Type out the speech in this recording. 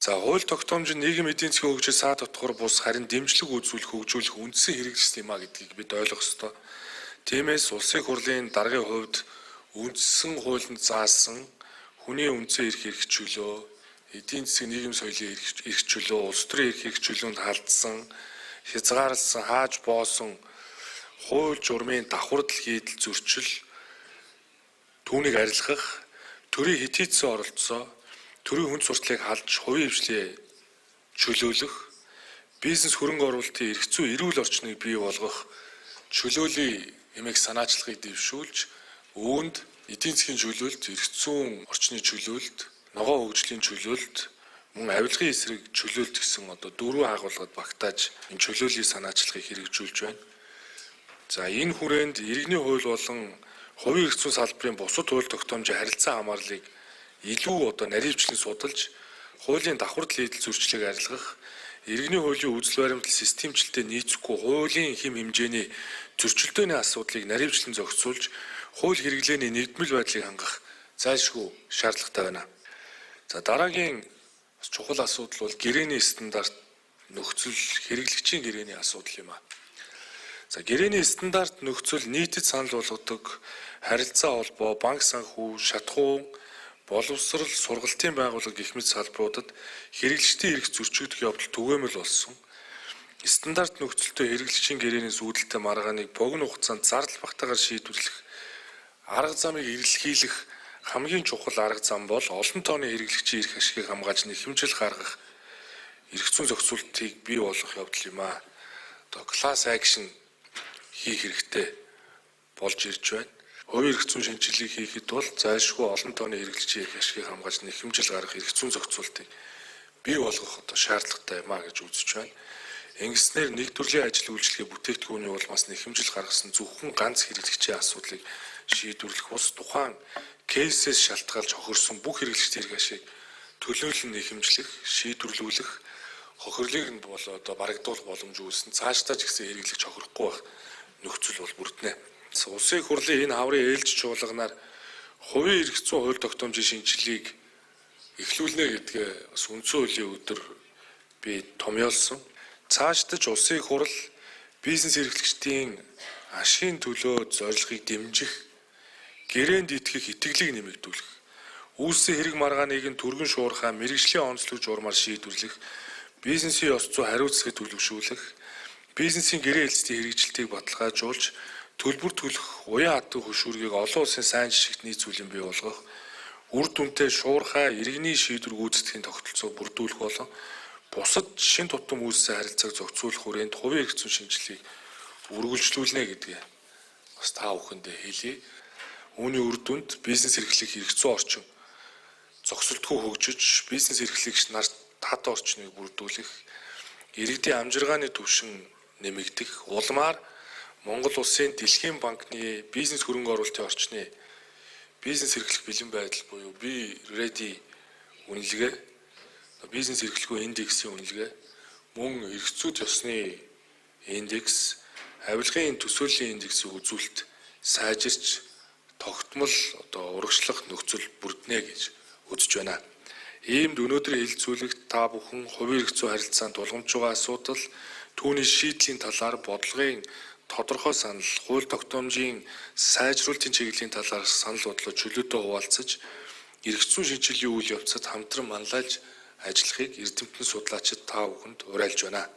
За хууль тогтоомж нийгэм эдийн засгийн хөгжил саад дотгоор бус харин дэмжлэг үзүүлэх хөгжүүлэх үндсэн хэрэгжилсэн юм а гэдгийг бид ойлгох ёстой. Тиймээс улсын хурлын даргын хувьд үндсэн хуулинд заасан хүний үндсэн эрх хэрэгжүүлөө, эдийн засгийн нийгэм соёлын хэрэгжүүлөө, улс төрийн эрх хэрэгжүүлүүнд халдсан, хязгаарласан, хааж боосон хууль журмын давхардал хийдэл зөрчил түүнийг арилгах, төрийн хэтийдсэн оролцоо, төрийн хүнд сурталыг халж хувийн хвшлээ чөлөөлөх, бизнес хөрөнгө оруулалтын эрх зүй эрүүл орчныг бий болгох чөлөөлийн эмээх санаачлагыг дэвшүүлж, үүнд эдийн засгийн чөлөөлөлт, эрх зүйн орчны чөлөөлөлт, ногоон хөгжлийн чөлөөлөлт, мөн авилгын эсрэг чөлөөлт гэсэн дөрвөн агуулгад багтааж энэ чөлөөлийн санаачлагыг хэрэгжүүлж байна. За энэ хүрээнд иргэний хууль болон хувийн эрх зүйн салбарын бусад хууль тогтоомжийн харилцан хамаарлыг илүү наривчлан судалж, хуулийн давхардал хийдэл зөрчлийг арилгах, иргэний хуулийн үзэл баримтлал системчлэлтэд нийцэхгүй хуулийн хэм хэмжээний зөрчилдөөний асуудлыг наривчлан зохицуулж, хууль хэрэглээний нэгдмэл байдлыг хангах зайлшгүй шаардлагатай байна. За дараагийн чухал асуудал бол гэрээний стандарт нөхцөл хэрэглэгчийн гэрээний асуудал юм а. За гэрээний стандарт нөхцөл нийтэд санал болгодог харилцаа холбоо, банк санхүү, шатхуун, боловсрал, сургалтын байгууллага гэх мэт салбаруудад хэрэглэгчдийн эрх зөрчигдөх явдал түгээмэл болсон. Стандарт нөхцөлтэй хэрэглэгчийн гэрээний сүйдэлтэй маргааныг богино хугацаанд зардал багтаагаар шийдвэрлэх арга замыг эрэлхийлэх хамгийн чухал арга зам бол олон тооны хэрэглэгчийн эрх ашигыг хамгаалж нэхэмжил гаргах эрх зүйн зохицуултыг бий болгох явдал юм а. Класс акшн хийх хэрэгтэй болж ирж байна. Хувийн эрх зүйн шинжилгээг хийхэд бол зайлшгүй олон тооны хэрэглэгчийн эрх ашигыг хамгаалж нэхэмжил гаргах эрх зүйн зохицуултыг бий болгох шаардлагатай юм а гэж үзэж байна. Ингэснээр нэг төрлийн ажил үйлчилгээ бүтээгдэхүүний улмаас нэхэмжил гаргасан зөвхөн ганц хэрэглэгчийн асуудлыг шийдвэрлэх бус тухайн кейсээс шалтгаалж хохирсон бүх хэрэглэгчдийн эрх ашиг төлөөлөн нэхэмжлэх, шийдвэрлүүлэх, хохирлыг нь барагдуулах боломж үүснэ. Цаашдаа ч гэсэн хэрэглэгч хохирохгүй байх нөхцөл бол бүрднэ. Улсын хурлын энэ хаврын ээлж чуулганаар хувийн эрх зүйн хууль тогтоомжийн шинжилгээг эхлүүлнэ гэдгээ бас үндсэн хуулийн өдөр би томьёолсон. Цаашдаа ч улсын хурл бизнес эрхлэгчдийн ашигын төлөө зорилгыг дэмжих, гэрээнд итгэх итгэлийг нэмэгдүүлэх, үүссэн хэрэг маргааныг нь түргэн шуурхай мэргэжлийн онцлог журмаар шийдвэрлэх, бизнесийн ёс зүй хариуцлагыг төлөвшүүлэх, бизнесийн гэрээ хэлцлийн хэрэгжилтийг баталгаажуулж, төлбөр төлөх уян хатан хөшүүргийг олон улсын сайн жишгт нийцүүлэн бий болгох, үр дүнтэй шуурхай иргэний шийдвэр гүйцэтгэхийн тогтолцоог бүрдүүлэх болон бусад шин тутам үйлсийн харилцааг зохицуулах хүрээнд хувийн эрх зүйн шинжилгээг үргэлжлүүлнэ гэдгээ бас та бүхэндээ хэлье. Үүний үр дүнд бизнес эрхлэх эрх зүйн орчин зогсолтгүй хөгжиж, бизнес эрхлэгч нарт хат орчныг бүрдүүлэх, иргэдийн амжиргааны түвшин нэмэгдэх, улмаар Монгол улсын Дэлхийн банкны бизнес хөрөнгө оруулалтын орчны бизнес эрхлэх бэлэн байдал буюу B-Ready үнэлгээ, бизнес эрхлэхүүн индексийн үнэлгээ, мөн эрх зүйд ёсны индекс, авилгын төсөөллийн индексийн үзүүлэлт сайжирч тогтмол урагшлах нөхцөл бүрднэ гэж үзэж байна. Иймд өнөөдрийн хэлэлцүүлэгт та бүхэн хувийн эрх зүйн харилцаанд тулгамж байгаа асуудал, түүний шийдлийн талаар бодлогын тодорхой санал, хууль тогтоомжийн сайжруулалтын чиглэлийн талаар санал бодлоо чөлөөтэй хуваалцаж, эрх зүйн шинжилгээний үйл явцад хамтран манлайлж ажиллахыг эрдэмтэн судлаачид та бүхэнд уриалж байна.